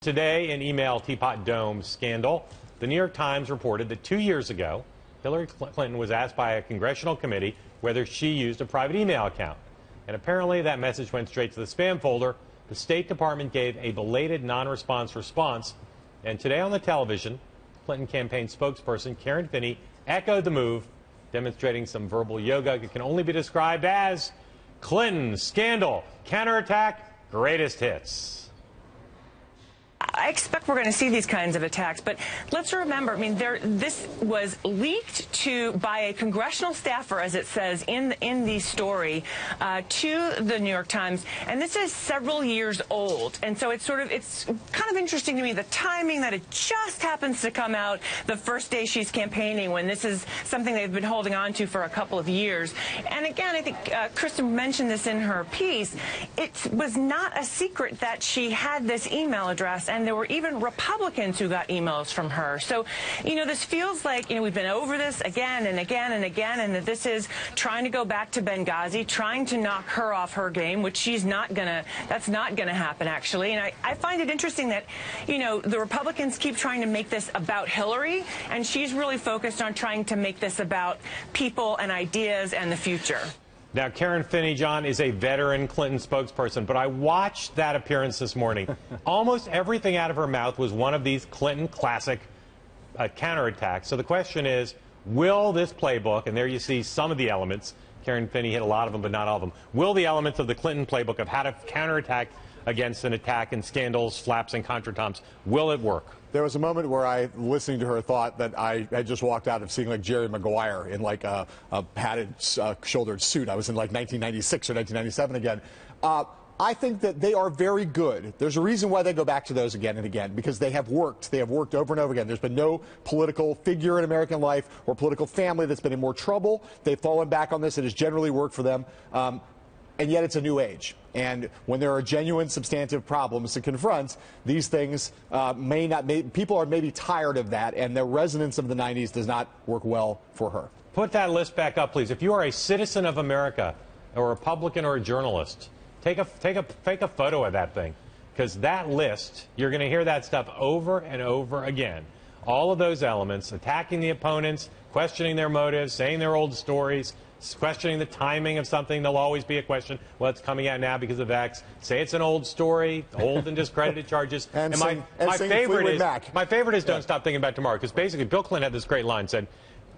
Today, in email teapot dome scandal, the New York Times reported that 2 years ago, Hillary Clinton was asked by a congressional committee whether she used a private email account. And apparently that message went straight to the spam folder. The State Department gave a belated non-response response. And today on the television, Clinton campaign spokesperson Karen Finney echoed the move, demonstrating some verbal yoga that can only be described as Clinton scandal, counterattack, greatest hits. I expect we're going to see these kinds of attacks, but let's remember, I mean, this was leaked by a congressional staffer, as it says in the story, to the New York Times, and this is several years old, and so it's kind of interesting to me, the timing that it just happens to come out the first day she's campaigning, when this is something they've been holding on to for a couple of years. And again, I think Kristen mentioned this in her piece, it was not a secret that she had this email address, and there were even Republicans who got emails from her. So, this feels like, we've been over this again and again and again, and that this is trying to go back to Benghazi, trying to knock her off her game, which that's not gonna happen, actually. And I find it interesting that, the Republicans keep trying to make this about Hillary, and she's really focused on trying to make this about people and ideas and the future. Now, Karen Finney, John, is a veteran Clinton spokesperson, but I watched that appearance this morning. Almost everything out of her mouth was one of these Clinton classic counterattacks. So the question is, will this playbook, and there you see some of the elements, Karen Finney hit a lot of them, but not all of them, will the elements of the Clinton playbook of how to counterattack against an attack and scandals, flaps, and contretemps, will it work? There was a moment where I, listening to her, thought that I had just walked out of seeing like Jerry Maguire in like a padded shouldered suit. I was in like 1996 or 1997 again. I think that they are very good. There's a reason why they go back to those again and again, because they have worked. They have worked over and over again. There's been no political figure in American life or political family that's been in more trouble. They've fallen back on this. It has generally worked for them. And yet it's a new age. And when there are genuine substantive problems to confront, these things people are maybe tired of that, and the resonance of the 90s does not work well for her. Put that list back up, please. If you are a citizen of America, a Republican or a journalist, take a photo of that thing, because that list, you're going to hear that stuff over and over again. All of those elements, attacking the opponents, questioning their motives, saying their old stories, questioning the timing of something. There'll always be a question, well, it's coming out now because of X. Say it's an old story, old and discredited charges. My favorite is don't stop thinking about tomorrow, because basically Bill Clinton had this great line, said,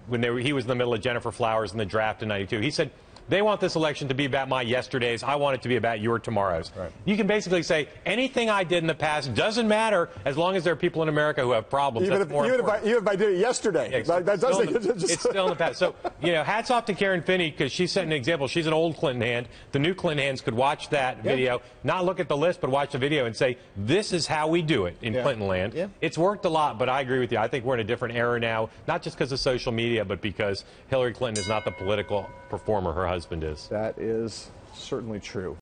when he was in the middle of Jennifer Flowers in the draft in '92, he said, they want this election to be about my yesterdays. I want it to be about your tomorrows. Right. You can basically say anything I did in the past doesn't matter as long as there are people in America who have problems. Even if I did it yesterday. Yeah, it's still in the past. So, hats off to Karen Finney, because she set an example. She's an old Clinton hand. The new Clinton hands could watch that video, not look at the list, but watch the video and say, this is how we do it in Clintonland. Yeah. It's worked a lot, but I agree with you. I think we're in a different era now, not just because of social media, but because Hillary Clinton is not the political performer her husband is. That is certainly true.